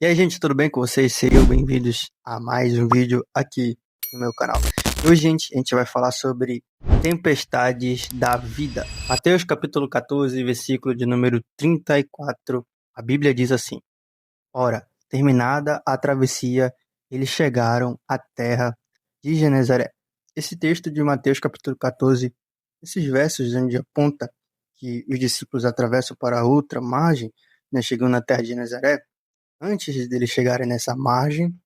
E aí, gente, tudo bem com vocês? Sejam bem-vindos a mais um vídeo aqui no meu canal. Hoje, gente, a gente vai falar sobre tempestades da vida. Mateus capítulo 14, versículo de número 34, a Bíblia diz assim: Ora, terminada a travessia, eles chegaram à terra de Genezaré. Esse texto de Mateus capítulo 14, esses versos onde aponta que os discípulos atravessam para a outra margem, né, chegando na terra de Genezaré. Antes deles chegarem nessa margem,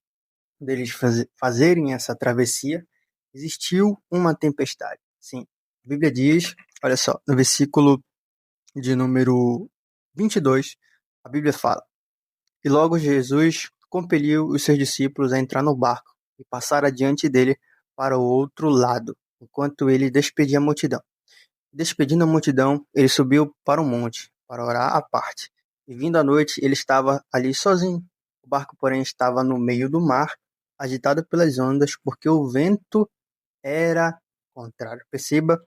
deles fazerem essa travessia, existiu uma tempestade. Sim, a Bíblia diz, olha só, no versículo de número 22, a Bíblia fala: E logo Jesus compeliu os seus discípulos a entrar no barco e passar adiante dele para o outro lado, enquanto ele despedia a multidão. Despedindo a multidão, ele subiu para o monte, para orar à parte. E vindo à noite, ele estava ali sozinho. O barco, porém, estava no meio do mar, agitado pelas ondas, porque o vento era contrário. Perceba,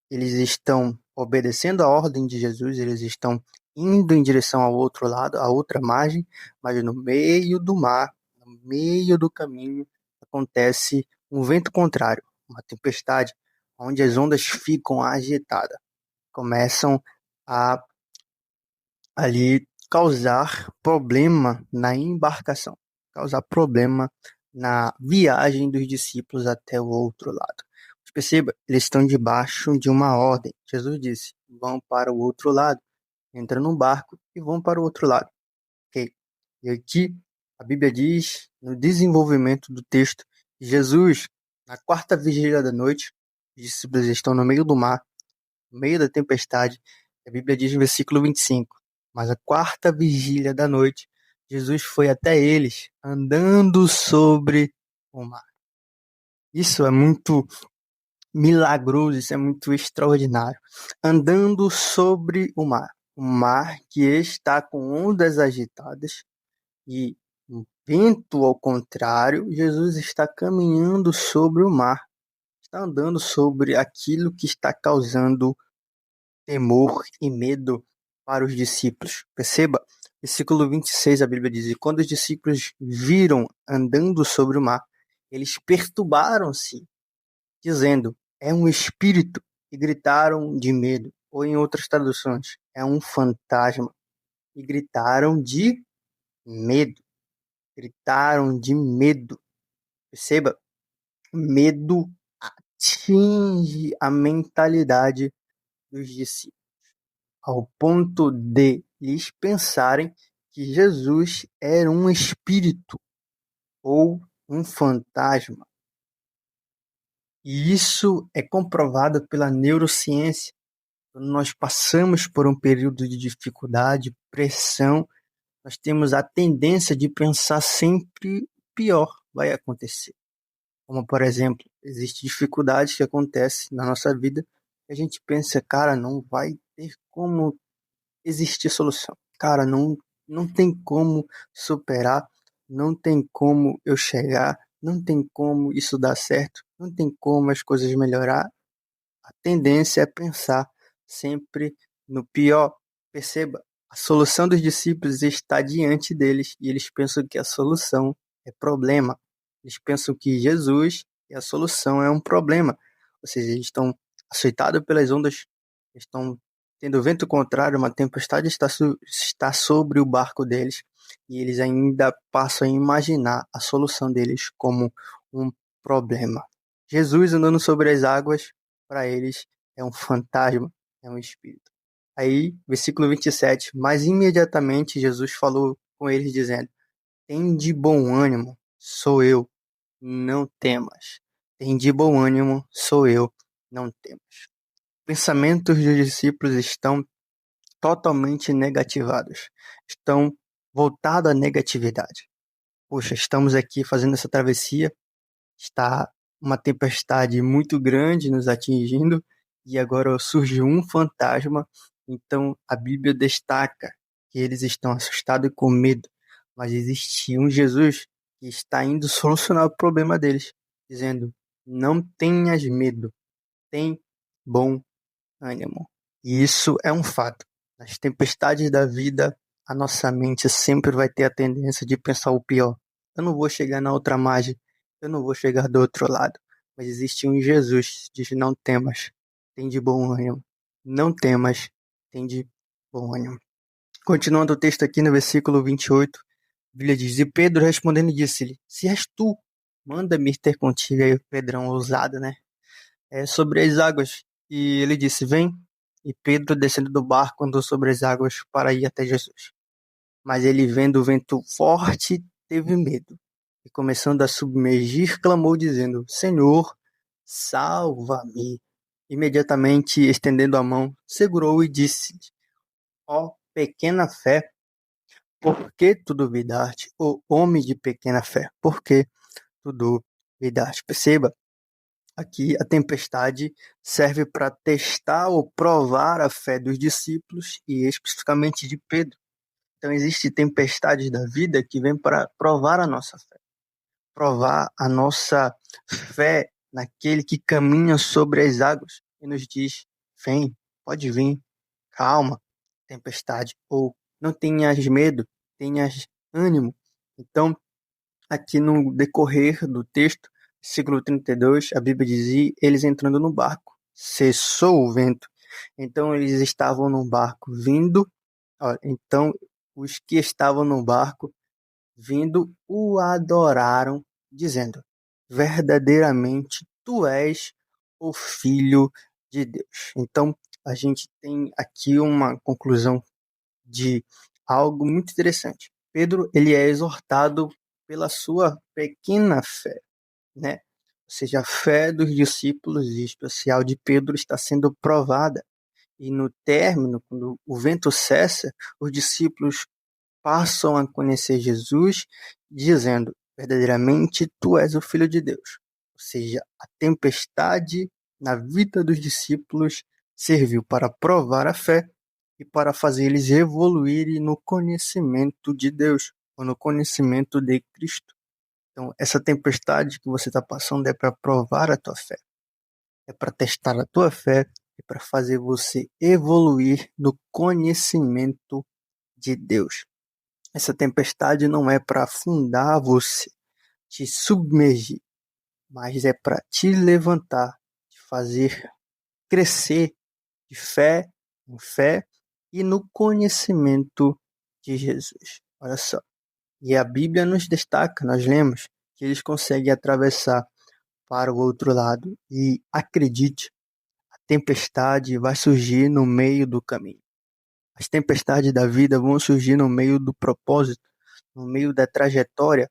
eles estão obedecendo a ordem de Jesus, eles estão indo em direção ao outro lado, à outra margem, mas no meio do mar, no meio do caminho, acontece um vento contrário, uma tempestade, onde as ondas ficam agitadas, começam a ali causar problema na embarcação, causar problema na viagem dos discípulos até o outro lado. Mas perceba, eles estão debaixo de uma ordem. Jesus disse: vão para o outro lado, entram no barco e vão para o outro lado. Ok? E aqui a Bíblia diz, no desenvolvimento do texto, Jesus, na quarta vigília da noite, os discípulos estão no meio do mar, no meio da tempestade. A Bíblia diz no versículo 25: Mas a quarta vigília da noite, Jesus foi até eles, andando sobre o mar. Isso é muito milagroso, isso é muito extraordinário. Andando sobre o mar. Um mar que está com ondas agitadas e um vento ao contrário. Jesus está caminhando sobre o mar. Está andando sobre aquilo que está causando temor e medo para os discípulos. Perceba, versículo 26, a Bíblia diz: E quando os discípulos viram andando sobre o mar, eles perturbaram-se, dizendo: É um espírito, e gritaram de medo. Ou em outras traduções, é um fantasma, e gritaram de medo. Gritaram de medo. Perceba, medo atinge a mentalidade dos discípulos, ao ponto de eles pensarem que Jesus era um espírito ou um fantasma. E isso é comprovado pela neurociência. Quando nós passamos por um período de dificuldade, pressão, nós temos a tendência de pensar sempre pior vai acontecer. Como, por exemplo, existem dificuldades que acontecem na nossa vida e a gente pensa, cara, não vai ter como existir solução. Cara, não tem como superar, não tem como eu chegar, não tem como isso dar certo, não tem como as coisas melhorar. A tendência é pensar sempre no pior. Perceba, a solução dos discípulos está diante deles e eles pensam que a solução é problema. Eles pensam que Jesus e a solução é um problema. Ou seja, eles estão açoitados pelas ondas, estão tendo vento contrário, uma tempestade está sobre o barco deles e eles ainda passam a imaginar a solução deles como um problema. Jesus andando sobre as águas, para eles é um fantasma, é um espírito. Aí, versículo 27, mas imediatamente Jesus falou com eles dizendo: Tende bom ânimo, sou eu, não temas. Tende bom ânimo, sou eu, não temas. Pensamentos dos discípulos estão totalmente negativados, estão voltados à negatividade. Poxa, estamos aqui fazendo essa travessia, está uma tempestade muito grande nos atingindo e agora surge um fantasma. Então a Bíblia destaca que eles estão assustados e com medo, mas existe um Jesus que está indo solucionar o problema deles, dizendo: Não tenhas medo, tem bom ânimo. E isso é um fato. Nas tempestades da vida, a nossa mente sempre vai ter a tendência de pensar o pior. Eu não vou chegar na outra margem, eu não vou chegar do outro lado. Mas existe um Jesus, diz: não temas, tem de bom ânimo. Não temas, tem de bom ânimo. Continuando o texto aqui no versículo 28, a Bíblia diz: e Pedro respondendo disse-lhe: se és tu, manda-me ter contigo. Aí o Pedrão ousado, né? Sobre as águas. E ele disse: vem. E Pedro, descendo do barco, andou sobre as águas para ir até Jesus. Mas ele, vendo o vento forte, teve medo. E começando a submergir, clamou, dizendo: Senhor, salva-me. Imediatamente, estendendo a mão, segurou e disse: ó pequena fé, por que tu duvidaste? Ó homem de pequena fé, por que tu duvidaste? Perceba, aqui a tempestade serve para testar ou provar a fé dos discípulos e especificamente de Pedro. Então, existem tempestades da vida que vêm para provar a nossa fé, provar a nossa fé naquele que caminha sobre as águas e nos diz: vem, pode vir, calma, tempestade, ou não tenhas medo, tenhas ânimo. Então, aqui no decorrer do texto, versículo 32, a Bíblia dizia: eles entrando no barco, cessou o vento. Então, eles estavam no barco vindo. Então, os que estavam no barco vindo o adoraram, dizendo: verdadeiramente tu és o Filho de Deus. Então, a gente tem aqui uma conclusão de algo muito interessante. Pedro, ele é exortado pela sua pequena fé, né? Ou seja, a fé dos discípulos, em especial de Pedro, está sendo provada. E no término, quando o vento cessa, os discípulos passam a conhecer Jesus, dizendo: verdadeiramente tu és o Filho de Deus. Ou seja, a tempestade na vida dos discípulos serviu para provar a fé e para fazer eles evoluírem no conhecimento de Deus, ou no conhecimento de Cristo. Então, essa tempestade que você está passando é para provar a tua fé, é para testar a tua fé, é para fazer você evoluir no conhecimento de Deus. Essa tempestade não é para afundar você, te submergir, mas é para te levantar, te fazer crescer de fé em fé e no conhecimento de Jesus. Olha só. E a Bíblia nos destaca, nós lemos, que eles conseguem atravessar para o outro lado. E acredite, a tempestade vai surgir no meio do caminho. As tempestades da vida vão surgir no meio do propósito, no meio da trajetória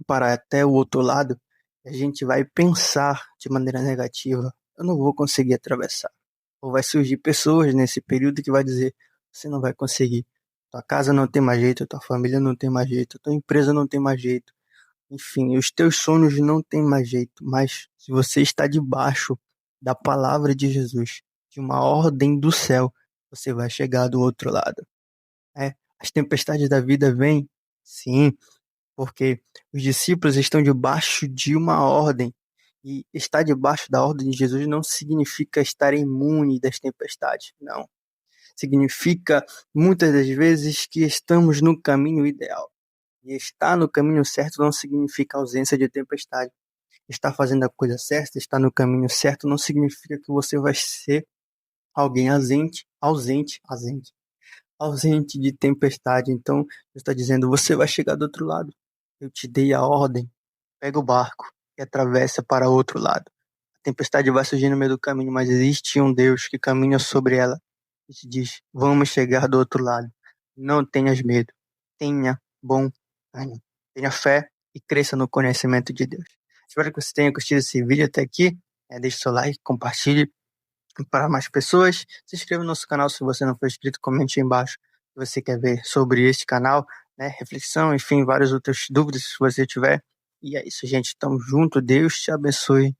para até o outro lado. A gente vai pensar de maneira negativa: eu não vou conseguir atravessar. Ou vai surgir pessoas nesse período que vai dizer: você não vai conseguir. Tua casa não tem mais jeito, tua família não tem mais jeito, tua empresa não tem mais jeito. Enfim, os teus sonhos não têm mais jeito. Mas se você está debaixo da palavra de Jesus, de uma ordem do céu, você vai chegar do outro lado. As tempestades da vida vêm, sim, porque os discípulos estão debaixo de uma ordem. E estar debaixo da ordem de Jesus não significa estar imune das tempestades, não. Significa, muitas das vezes, que estamos no caminho ideal. E estar no caminho certo não significa ausência de tempestade. Estar fazendo a coisa certa, estar no caminho certo, não significa que você vai ser alguém ausente de tempestade. Então, Deus está dizendo: você vai chegar do outro lado. Eu te dei a ordem. Pega o barco e atravessa para o outro lado. A tempestade vai surgir no meio do caminho, mas existe um Deus que caminha sobre ela e te diz: vamos chegar do outro lado. Não tenhas medo. Tenha bom ânimo. Tenha fé e cresça no conhecimento de Deus. Espero que você tenha curtido esse vídeo até aqui. Deixe seu like, compartilhe para mais pessoas. Se inscreva no nosso canal se você não for inscrito. Comente aí embaixo se você quer ver sobre este canal, né? Reflexão, enfim, várias outras dúvidas se você tiver. E é isso, gente. Tamo junto. Deus te abençoe.